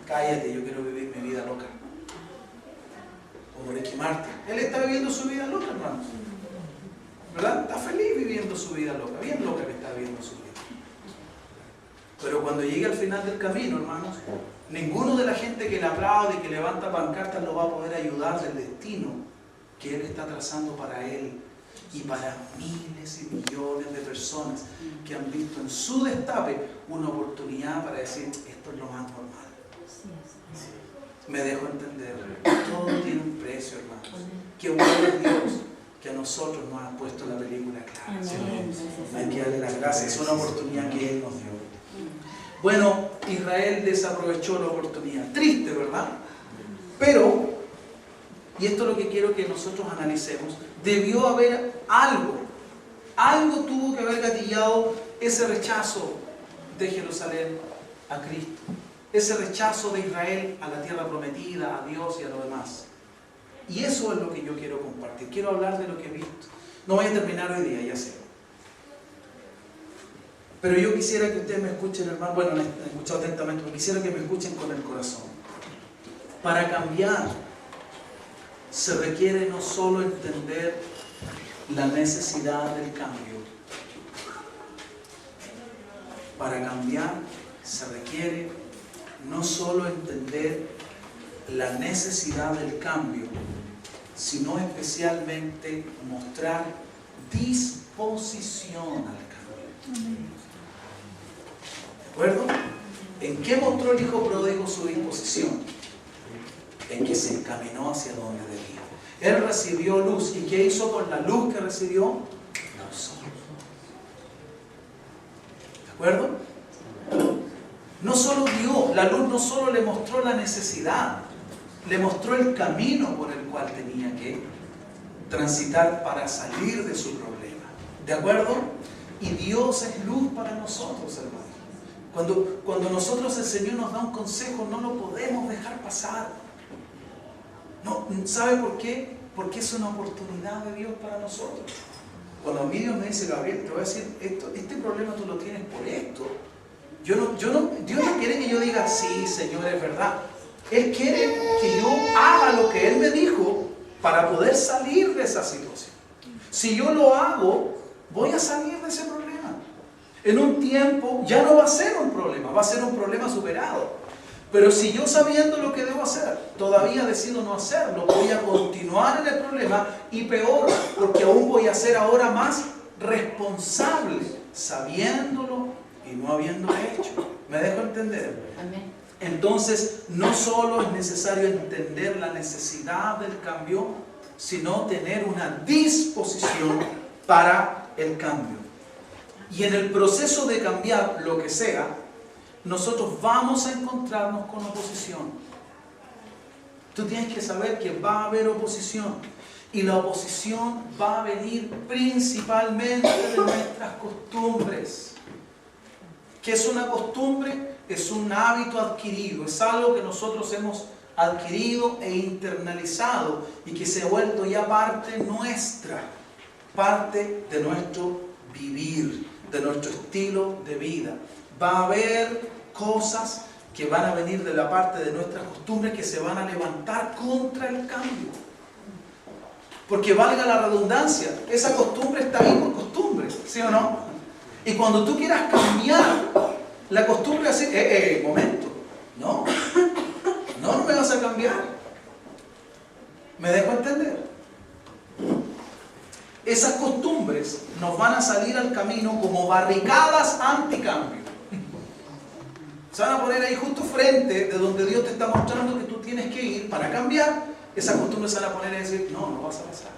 cállate, yo quiero vivir mi vida loca. Como Ricky Martin. Él está viviendo su vida loca, hermanos. ¿Verdad? Está feliz viviendo su vida loca, bien loca que está viviendo su vida. Pero cuando llegue al final del camino, hermanos, ninguno de la gente que le aplaude y que levanta pancartas lo va a poder ayudar del destino que Él está trazando para él y para miles y millones de personas que han visto en su destape una oportunidad para decir: esto es lo más normal. Me dejo entender. Todo tiene un precio, hermanos. Qué bueno es Dios que a nosotros nos ha puesto la película clara. ¿Sí? Hay que darle las gracias. Es una oportunidad que Él nos dio. Bueno, Israel desaprovechó la oportunidad. Triste, ¿verdad? Pero, y esto es lo que quiero que nosotros analicemos, debió haber algo tuvo que haber gatillado ese rechazo de Jerusalén a Cristo, ese rechazo de Israel a la tierra prometida, a Dios y a lo demás. Y eso es lo que yo quiero compartir. Quiero hablar de lo que he visto. No voy a terminar hoy día, ya sé. Pero yo quisiera que ustedes me escuchen, hermano. Bueno, me han escuchado atentamente, pero quisiera que me escuchen con el corazón. Para cambiar, se requiere no solo entender la necesidad del cambio. Para cambiar, se requiere no solo entender la necesidad del cambio, sino especialmente mostrar disposición al cambio. ¿De acuerdo? ¿En qué mostró el hijo pródigo su disposición? En que se encaminó hacia donde debía. Él recibió luz. ¿Y qué hizo con la luz que recibió? La usó. ¿De acuerdo? No solo dio, la luz no solo le mostró la necesidad, le mostró el camino por el cual tenía que transitar para salir de su problema. ¿De acuerdo? Y Dios es luz para nosotros, hermanos. Cuando nosotros, el Señor nos da un consejo, no lo podemos dejar pasar. No, ¿sabe por qué? Porque es una oportunidad de Dios para nosotros. Cuando a mí Dios me dice: Gabriel, te voy a decir, este problema tú lo tienes por esto. Dios no quiere que yo diga: sí, Señor, es verdad. Él quiere que yo haga lo que Él me dijo para poder salir de esa situación. Si yo lo hago, voy a salir de ese problema. En un tiempo ya no va a ser un problema, va a ser un problema superado. Pero si yo, sabiendo lo que debo hacer, todavía decido no hacerlo, voy a continuar en el problema, y peor, porque aún voy a ser ahora más responsable, sabiéndolo y no habiéndolo hecho. ¿Me dejo entender? Amén. Entonces, no solo es necesario entender la necesidad del cambio, sino tener una disposición para el cambio. Y en el proceso de cambiar lo que sea, nosotros vamos a encontrarnos con oposición. Tú tienes que saber que va a haber oposición. Y la oposición va a venir principalmente de nuestras costumbres. ¿Qué es una costumbre? Es un hábito adquirido, es algo que nosotros hemos adquirido e internalizado y que se ha vuelto ya parte nuestra, parte de nuestro vivir, de nuestro estilo de vida. Va a haber cosas que van a venir de la parte de nuestras costumbres que se van a levantar contra el cambio. Porque valga la redundancia, esa costumbre está ahí por costumbre, ¿sí o no? Y cuando tú quieras cambiar la costumbre así, momento, no me vas a cambiar. ¿Me dejo entender? Esas costumbres nos van a salir al camino como barricadas anticambio. Se van a poner ahí justo frente de donde Dios te está mostrando que tú tienes que ir para cambiar. Esas costumbres se van a poner y decir, no vas a pasar.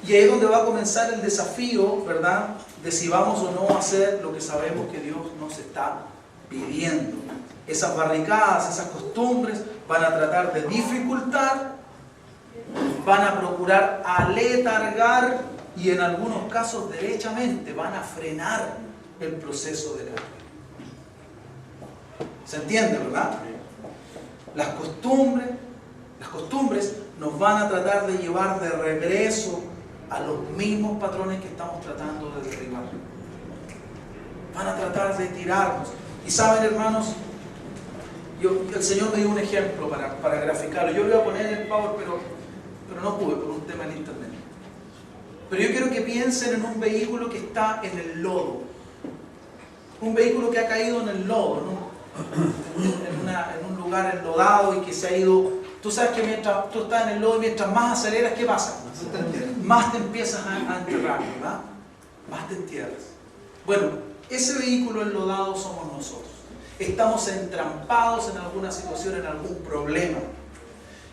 Y ahí es donde va a comenzar el desafío, ¿verdad? De si vamos o no a hacer lo que sabemos que Dios nos está pidiendo. Esas barricadas, esas costumbres van a tratar de dificultar, van a procurar aletargar y en algunos casos derechamente van a frenar el proceso de cambio. ¿Se entiende, verdad? Las costumbres nos van a tratar de llevar de regreso a los mismos patrones que estamos tratando de derribar. Van a tratar de tirarnos. Y saben, hermanos, el Señor me dio un ejemplo para graficarlo. Yo lo iba a poner en el Power, pero no pude por un tema en internet. Pero yo quiero que piensen en un vehículo que está en el lodo. Un vehículo que ha caído en el lodo, ¿no? En un lugar enlodado y que se ha ido. Tú sabes que mientras tú estás en el lodo y mientras más aceleras, ¿qué pasa? Más te empiezas a enterrar, ¿verdad? Más te entierras. Bueno, ese vehículo enlodado somos nosotros. Estamos entrampados en alguna situación, en algún problema.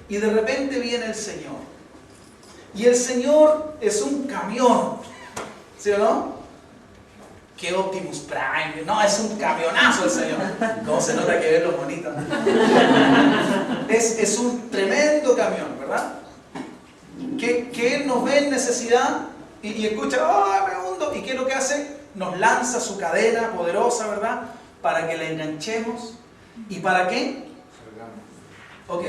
Y de repente viene el Señor. Y el Señor es un camión, ¿sí o no? Que Optimus Prime, no, es un camionazo el Señor. ¿Cómo se nota que ven los bonitos? Es un tremendo camión, ¿verdad? Que Él nos ve en necesidad y escucha, ¡oh, me hundo! ¿Y qué es lo que hace? Nos lanza su cadena poderosa, ¿verdad? Para que la enganchemos. ¿Y para qué? Ok.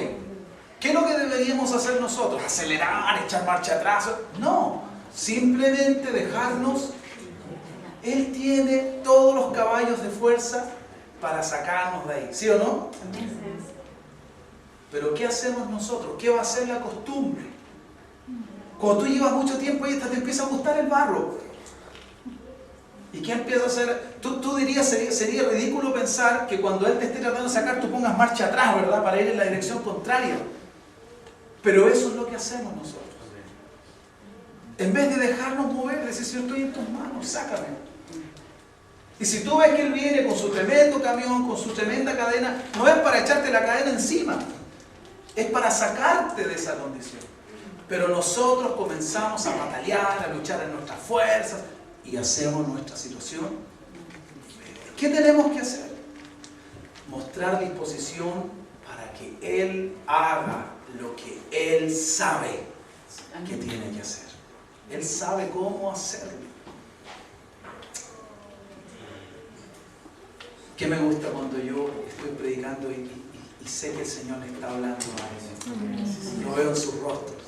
¿Qué es lo que deberíamos hacer nosotros? ¿Acelerar, echar marcha atrás? No, simplemente dejarnos. Él tiene todos los caballos de fuerza para sacarnos de ahí, ¿sí o no? Pero ¿qué hacemos nosotros? ¿Qué va a ser la costumbre? Cuando tú llevas mucho tiempo ahí, te empieza a gustar el barro. ¿Y qué empieza a hacer? Tú dirías, sería ridículo pensar que cuando Él te esté tratando de sacar, tú pongas marcha atrás, ¿verdad? Para ir en la dirección contraria. Pero eso es lo que hacemos nosotros. En vez de dejarnos mover, decir, Señor, estoy en tus manos, sácame. Y si tú ves que Él viene con su tremendo camión, con su tremenda cadena, no es para echarte la cadena encima, es para sacarte de esa condición. Pero nosotros comenzamos a batallar, a luchar en nuestras fuerzas y hacemos nuestra situación. ¿Qué tenemos que hacer? Mostrar disposición para que Él haga lo que Él sabe que tiene que hacer. Él sabe cómo hacerlo. ¿Qué me gusta cuando yo estoy predicando y sé que el Señor le está hablando a mí? Lo veo en sus rostros.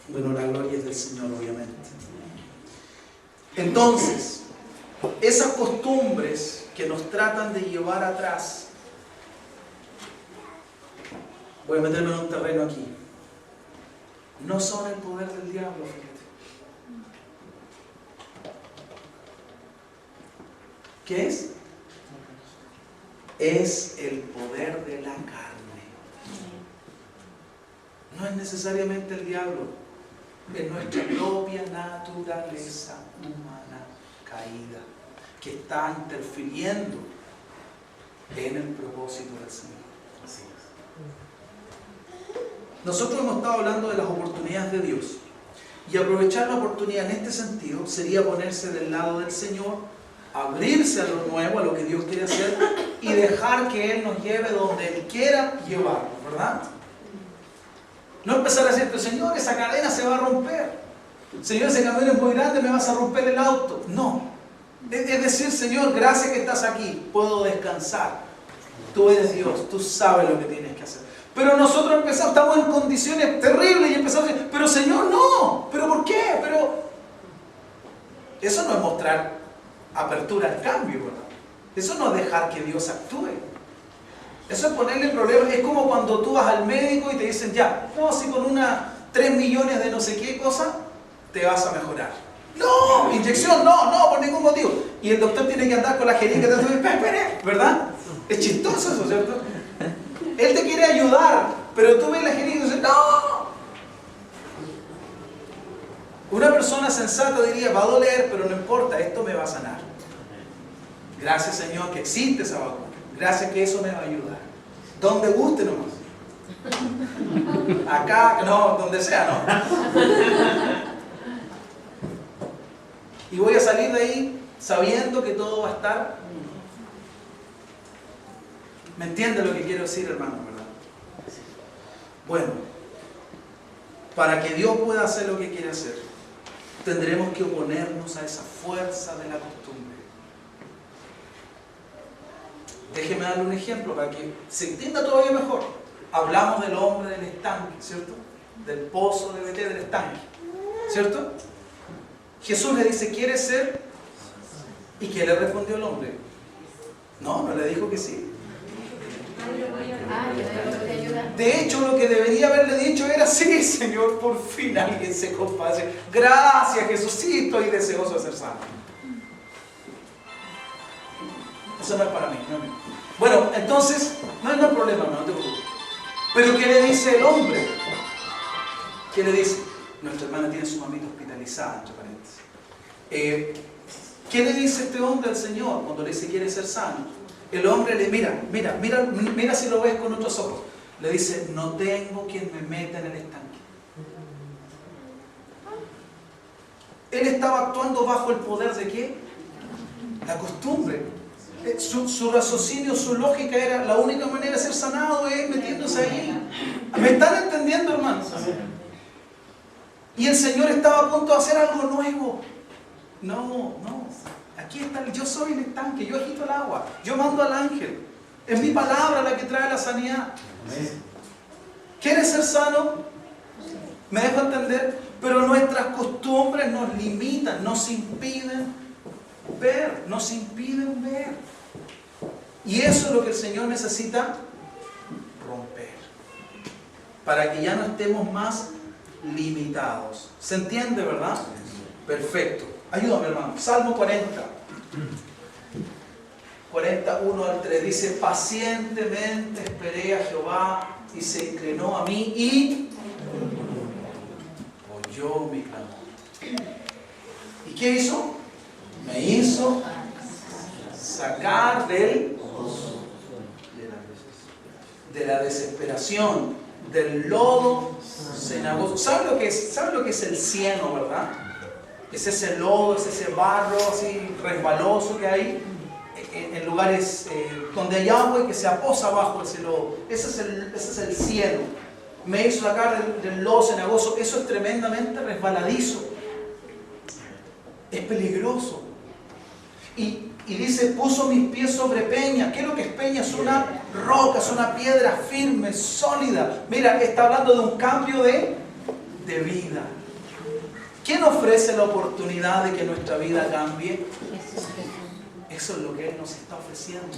Bueno, la gloria es del Señor, obviamente. Entonces, esas costumbres que nos tratan de llevar atrás, voy a meterme en un terreno aquí, no son el poder del diablo, fíjate. ¿Qué es? Es el poder de la carne. No es necesariamente el diablo, es nuestra propia naturaleza humana caída que está interfiriendo en el propósito del Señor. Así es. Nosotros hemos estado hablando de las oportunidades de Dios y aprovechar la oportunidad en este sentido sería ponerse del lado del Señor, abrirse a lo nuevo, a lo que Dios quiere hacer y dejar que Él nos lleve donde Él quiera llevarnos, ¿verdad? No empezar a decir, pero Señor, esa cadena se va a romper. Señor, ese camión es muy grande, me vas a romper el auto. No. Es decir, Señor, gracias que estás aquí, puedo descansar. Tú eres Dios, tú sabes lo que tienes que hacer. Pero nosotros empezamos, estamos en condiciones terribles y empezamos a decir, pero Señor, no. ¿Pero por qué? Pero eso no es mostrar apertura al cambio, ¿verdad? Eso no es dejar que Dios actúe. Eso es ponerle problemas. Es como cuando tú vas al médico y te dicen, ya, no, si con 3 millones de no sé qué cosa, te vas a mejorar. No, inyección, no, por ningún motivo. Y el doctor tiene que andar con la jeringa, ¿verdad? Es chistoso eso, ¿cierto? Él te quiere ayudar, pero tú ves la jeringa y dices, no. Una persona sensata diría, va a doler, pero no importa, esto me va a sanar. Gracias, Señor, que existe esa vacuna. Gracias que eso me va a ayudar. Donde guste nomás. Acá, no, donde sea, no. Y voy a salir de ahí sabiendo que todo va a estar. ¿Me entiende lo que quiero decir, hermano, verdad? Bueno, para que Dios pueda hacer lo que quiere hacer, tendremos que oponernos a esa fuerza de la costumbre. Déjeme darle un ejemplo para que se entienda todavía mejor. Hablamos del hombre del estanque, ¿cierto? Del pozo de Betel, del estanque, ¿cierto? Jesús le dice, ¿quieres ser? ¿Y qué le respondió el hombre? No le dijo que sí. De hecho, lo que debería haberle dicho era, sí, Señor, por fin alguien se compadece. Gracias, Jesús, sí, estoy deseoso de ser sano. Eso no es para mí, no es mío. Bueno, entonces, no hay problema, no te preocupes. Pero ¿qué le dice el hombre? ¿Qué le dice? Nuestra hermana tiene su mamita hospitalizada, entre paréntesis. ¿Qué le dice este hombre al Señor cuando le dice quiere ser sano? El hombre le mira si lo ves con otros ojos. Le dice, no tengo quien me meta en el estanque. Él estaba actuando bajo el poder ¿de qué? La costumbre. Su raciocinio, su lógica era, la única manera de ser sanado es metiéndose ahí. ¿Me están entendiendo, hermanos? Y el Señor estaba a punto de hacer algo nuevo. No. Aquí está, yo soy el estanque, yo agito el agua, yo mando al ángel. Es mi palabra la que trae la sanidad. ¿Quieres ser sano? ¿Me dejo entender? Pero nuestras costumbres nos limitan, nos impiden ver. Y eso es lo que el Señor necesita romper. Para que ya no estemos más limitados. ¿Se entiende, verdad? Perfecto. Ayúdame, hermano. Salmo 40. 41 al 3 dice, pacientemente esperé a Jehová y se inclinó a mí y oyó mi clamor. ¿Y qué hizo? Me hizo sacar de la desesperación, del lodo cenagoso. ¿Sabe lo que es el cieno, verdad? Es ese lodo, es ese barro así resbaloso que hay en lugares donde hay agua y que se aposa abajo ese lodo. Ese es el cieno. Me hizo sacar del lodo cenagoso. Eso es tremendamente resbaladizo. Es peligroso. Y dice, puso mis pies sobre peña. ¿Qué es lo que es peña? Es una roca, es una piedra firme, sólida. Mira, está hablando de un cambio de vida. ¿Quién ofrece la oportunidad de que nuestra vida cambie? Eso es lo que Él nos está ofreciendo.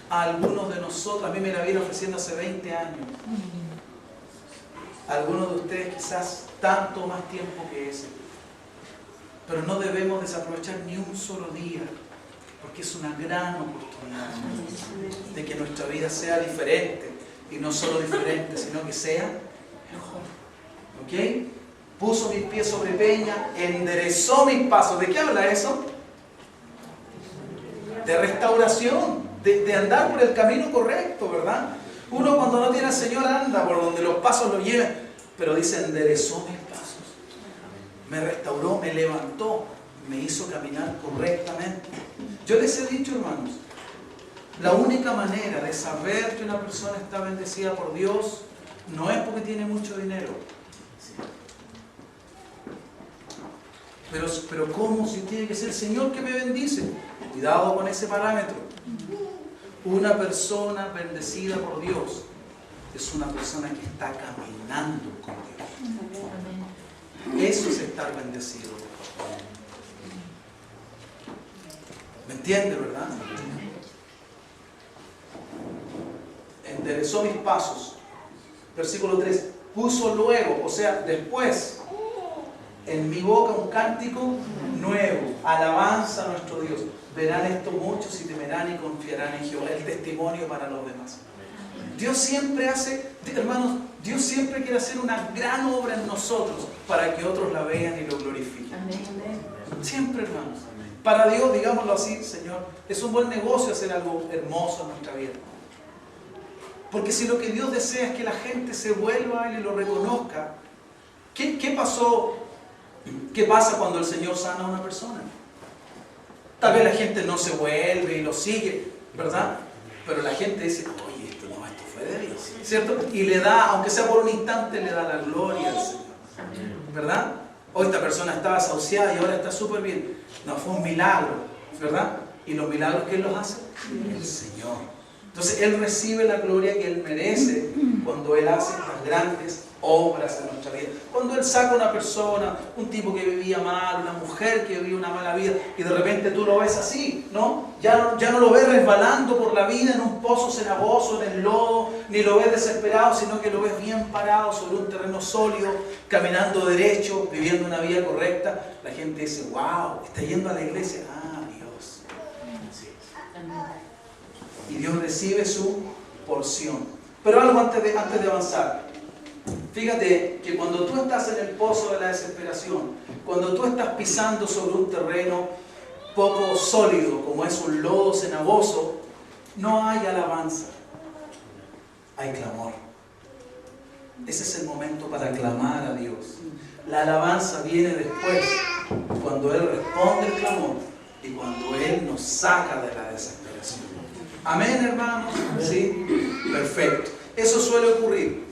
A algunos de nosotros, a mí me la viene ofreciendo hace 20 años. A algunos de ustedes quizás tanto más tiempo que ese. Pero no debemos desaprovechar ni un solo día, porque es una gran oportunidad de que nuestra vida sea diferente. Y no solo diferente, sino que sea mejor. ¿Ok? Puso mis pies sobre peña, enderezó mis pasos. ¿De qué habla eso? De restauración, de andar por el camino correcto, ¿verdad? Uno cuando no tiene al Señor anda por donde los pasos lo lleven, pero dice enderezó mis pasos. Me restauró, me levantó, me hizo caminar correctamente. Yo les he dicho, hermanos, la única manera de saber que una persona está bendecida por Dios no es porque tiene mucho dinero. Pero ¿cómo? Si tiene que ser el Señor que me bendice. Cuidado con ese parámetro. Una persona bendecida por Dios es una persona que está caminando con Dios. Eso es estar bendecido. ¿Me entiende, verdad? Enderezó mis pasos. Versículo 3. Puso luego, o sea, después, en mi boca un cántico nuevo, alabanza a nuestro Dios. Verán esto muchos y temerán y confiarán en Jehová. El testimonio para los demás. Dios siempre hace, hermanos, Dios siempre quiere hacer una gran obra en nosotros para que otros la vean y lo glorifiquen. Siempre, hermanos. Para Dios, digámoslo así, Señor, es un buen negocio hacer algo hermoso en nuestra vida. Porque si lo que Dios desea es que la gente se vuelva a Él y lo reconozca, ¿qué pasó? ¿Qué pasa cuando el Señor sana a una persona? Tal vez la gente no se vuelve y lo sigue, ¿verdad? Pero la gente dice, oye, esto fue de Dios, ¿cierto? Y le da, aunque sea por un instante, le da la gloria al Señor, ¿verdad? Hoy esta persona estaba desahuciada y ahora está súper bien. No, fue un milagro, ¿verdad? ¿Y los milagros quién los hace? El Señor. Entonces Él recibe la gloria que Él merece cuando Él hace las grandes obras en nuestra vida. Cuando Él saca a una persona, un tipo que vivía mal, una mujer que vivía una mala vida, y de repente tú lo ves así, ¿no? Ya no lo ves resbalando por la vida en un pozo cenagoso, en el lodo, ni lo ves desesperado, sino que lo ves bien parado sobre un terreno sólido, caminando derecho, viviendo una vida correcta. La gente dice, wow, está yendo a la iglesia. Ah, Dios. Y Dios recibe su porción. Pero algo antes de avanzar. Fíjate que cuando tú estás en el pozo de la desesperación, cuando tú estás pisando sobre un terreno poco sólido, como es un lodo cenagoso, no hay alabanza, hay clamor. Ese es el momento para clamar a Dios. La alabanza viene después, cuando Él responde el clamor y cuando Él nos saca de la desesperación. Amén, hermanos. ¿Sí? Perfecto. Eso suele ocurrir.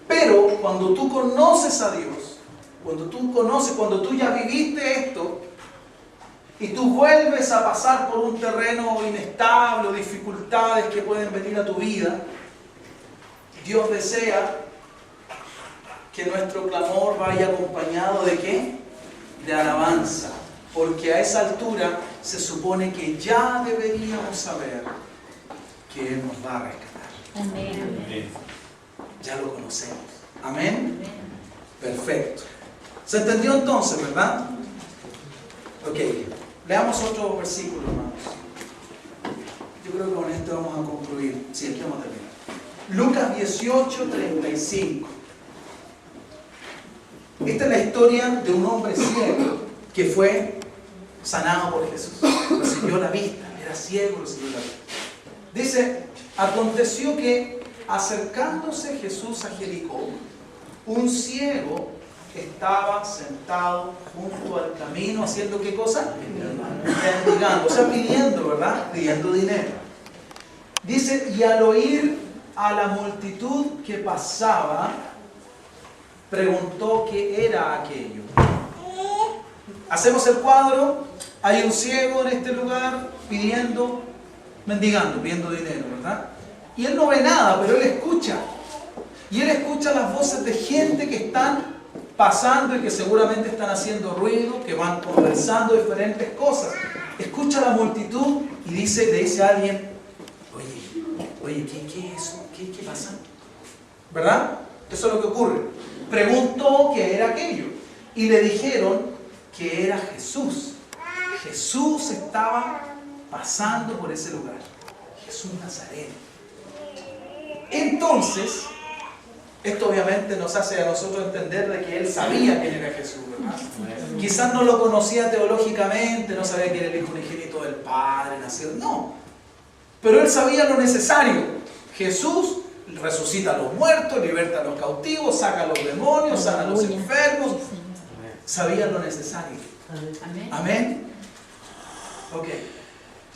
Pero cuando tú conoces a Dios, cuando tú ya viviste esto, y tú vuelves a pasar por un terreno inestable o dificultades que pueden venir a tu vida, Dios desea que nuestro clamor vaya acompañado ¿de qué? De alabanza. Porque a esa altura se supone que ya deberíamos saber que Él nos va a rescatar. Amén. Ya lo conocemos. ¿Amén? Perfecto. ¿Se entendió entonces, verdad? Ok. Leamos otro versículo, hermanos. Yo creo que con esto vamos a concluir. Sí, aquí vamos a terminar. Lucas 18:35. Esta es la historia de un hombre ciego que fue sanado por Jesús. Recibió la vista. Era ciego, recibió la vista. Dice, aconteció que acercándose Jesús a Jericó, un ciego estaba sentado junto al camino, haciendo ¿qué cosa? Mendigando, o sea, pidiendo, ¿verdad? Pidiendo dinero. Dice, y al oír a la multitud que pasaba, preguntó qué era aquello. Hacemos el cuadro, hay un ciego en este lugar pidiendo, mendigando, pidiendo dinero, ¿verdad? Y él no ve nada, pero él escucha. Y él escucha las voces de gente que están pasando y que seguramente están haciendo ruido, que van conversando diferentes cosas. Escucha la multitud y le dice a alguien, oye, ¿qué es eso? ¿Qué pasa? ¿Verdad? Eso es lo que ocurre. Preguntó qué era aquello. Y le dijeron que era Jesús. Jesús estaba pasando por ese lugar. Jesús Nazareno. Entonces, esto obviamente nos hace a nosotros entender de que él sabía quién era Jesús, ¿verdad? Quizás no lo conocía teológicamente, no sabía que era el hijo unigénito del Padre, nacido, no. Pero él sabía lo necesario. Jesús resucita a los muertos, liberta a los cautivos, saca a los demonios, sana a los enfermos. Sabía lo necesario. Amén. Ok.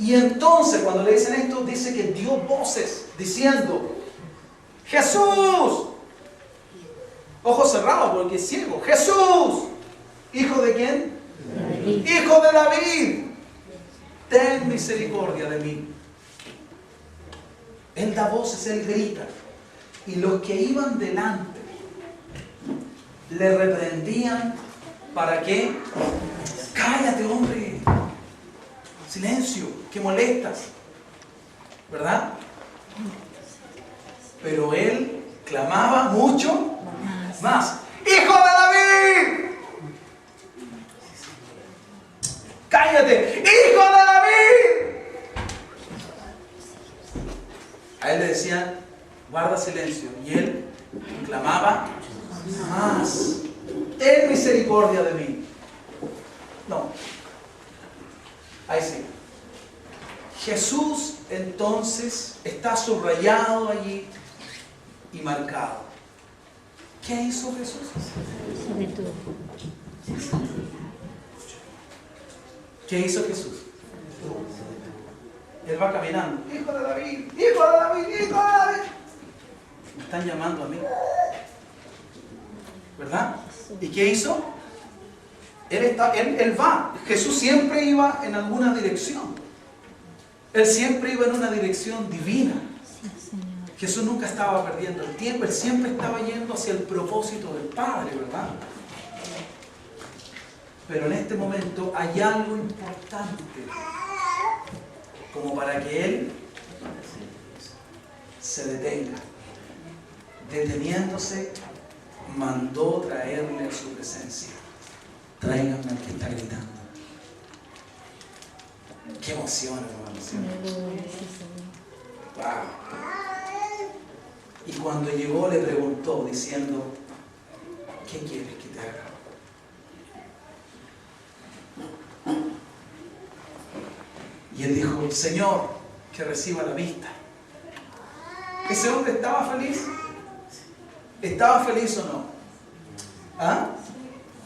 Y entonces cuando le dicen esto, dice que dio voces diciendo, Jesús, ojos cerrados porque es ciego, Jesús, ¿hijo de quién? David. Hijo de David, ten misericordia de mí. Él da voces, él grita. Y los que iban delante le reprendían, ¿para qué? Cállate, hombre. Silencio, que molestas. ¿Verdad? Pero él clamaba mucho más. ¡Hijo de David! ¡Cállate! ¡Hijo de David! A él le decían, guarda silencio. Y él clamaba más. Ten misericordia de mí. No. Ahí sí. Jesús entonces está subrayado allí y marcado. ¿Qué hizo Jesús? Sobre todo. ¿Qué hizo Jesús? Él va caminando. Hijo de David, hijo de David, hijo de David. Me están llamando a mí. ¿Verdad? ¿Y qué hizo? Él va. Jesús siempre iba en alguna dirección. Él siempre iba en una dirección divina. Sí, Señor. Jesús nunca estaba perdiendo el tiempo. Él siempre estaba yendo hacia el propósito del Padre, ¿verdad? Pero en este momento hay algo importante como para que Él se detenga. Deteniéndose, mandó traerle a su presencia. Tráiganme al que está gritando. ¡Qué emoción, hermano! ¿Sí? ¡Wow! Y cuando llegó le preguntó diciendo, ¿qué quieres que te haga? Y él dijo, Señor, que reciba la vista. ¿Ese hombre estaba feliz? ¿Estaba feliz o no? ¿Ah?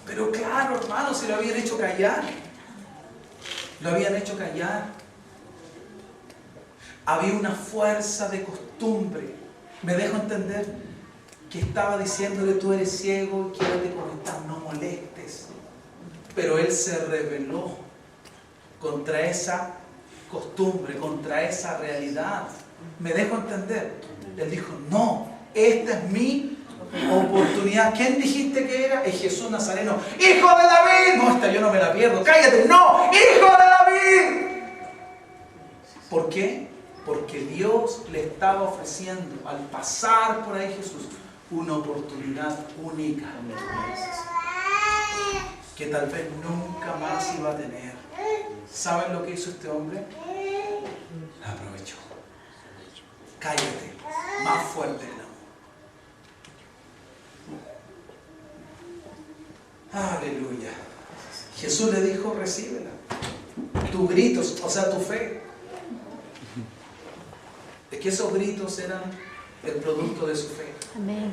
Pero claro, hermano, se lo habían hecho callar. Lo habían hecho callar. Había una fuerza de costumbre. Me dejo entender que estaba diciéndole, tú eres ciego y quédate como estás, no molestes. Pero él se rebeló contra esa costumbre, contra esa realidad. Me dejo entender. Él dijo, no, esta es mi oportunidad. ¿Quién dijiste que era? Es Jesús Nazareno. ¡Hijo de David! No, esta yo no me la pierdo. ¡Cállate! ¡No! ¡Hijo de David! ¿Por qué? Porque Dios le estaba ofreciendo, al pasar por ahí Jesús, una oportunidad única que tal vez nunca más iba a tener. ¿Saben lo que hizo este hombre? La aprovechó. Cállate, más fuerte el amor. Aleluya. Jesús le dijo, recíbela. Tus gritos, o sea, tu fe. Es que esos gritos eran el producto de su fe. Amén.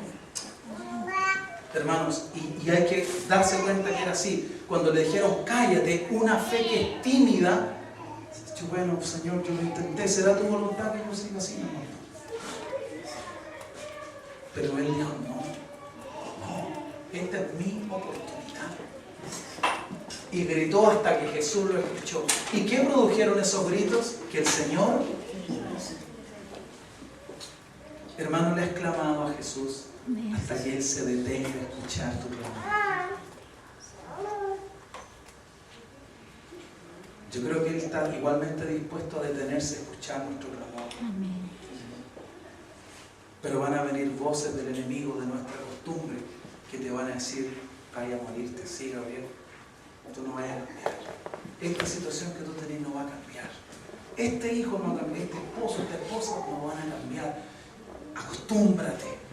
Hermanos, y hay que darse cuenta que era así. Cuando le dijeron, cállate, una fe que es tímida, dijo, bueno, Señor, yo lo intenté, ¿será tu voluntad que yo siga así? No. Pero él dijo, no, esta es mi oportunidad. Y gritó hasta que Jesús lo escuchó. ¿Y qué produjeron esos gritos? Que el Señor, hermano, le has clamado a Jesús hasta que Él se detenga a escuchar tu clamor. Yo creo que Él está igualmente dispuesto a detenerse a escuchar nuestro clamor. Amén. Pero van a venir voces del enemigo de nuestra costumbre que te van a decir, vaya a morirte, sí, Gabriel, tú no vayas a cambiar. Esta situación que tú tenés no va a cambiar. Este hijo no va a cambiar, este esposo, esta esposa no van a cambiar. Acostúmbrate.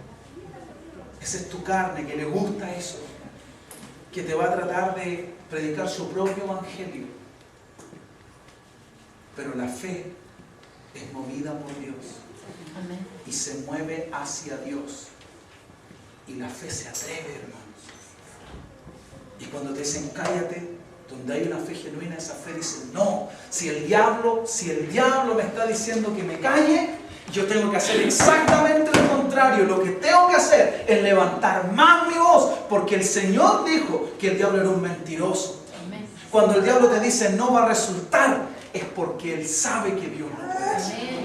Esa es tu carne, que le gusta eso, que te va a tratar de predicar su propio evangelio. Pero la fe es movida por Dios. Amén. Y se mueve hacia Dios. Y la fe se atreve, hermanos. Y cuando te dicen cállate, donde hay una fe genuina, esa fe dice no. Si el diablo me está diciendo que me calle, yo tengo que hacer exactamente lo contrario. Lo que tengo que hacer es levantar más mi voz, porque el Señor dijo que el diablo era un mentiroso. Amén. Cuando el diablo te dice no va a resultar, es porque él sabe que Dios no puede hacer.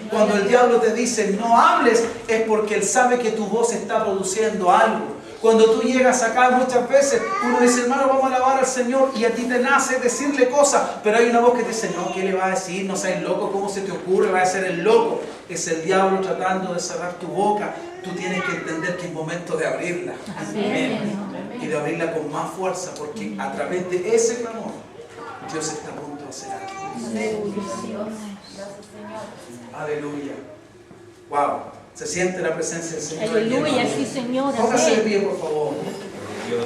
Cuando el diablo te dice no hables, es porque él sabe que tu voz está produciendo algo. Cuando tú llegas acá muchas veces, uno dice, hermano, vamos a alabar al Señor, y a ti te nace decirle cosas, pero hay una voz que te dice, no, ¿qué le va a decir? No seas loco, ¿cómo se te ocurre? Va a ser el loco. Es el diablo tratando de cerrar tu boca. Tú tienes que entender que es momento de abrirla. Así es, Señor. Y de abrirla con más fuerza, porque a través de ese clamor, Dios está a punto de hacer algo. Aleluya. Wow. Se siente la presencia del Señor. Aleluya, sí, Señor. Póngase de Amén. pie, por favor. Dios.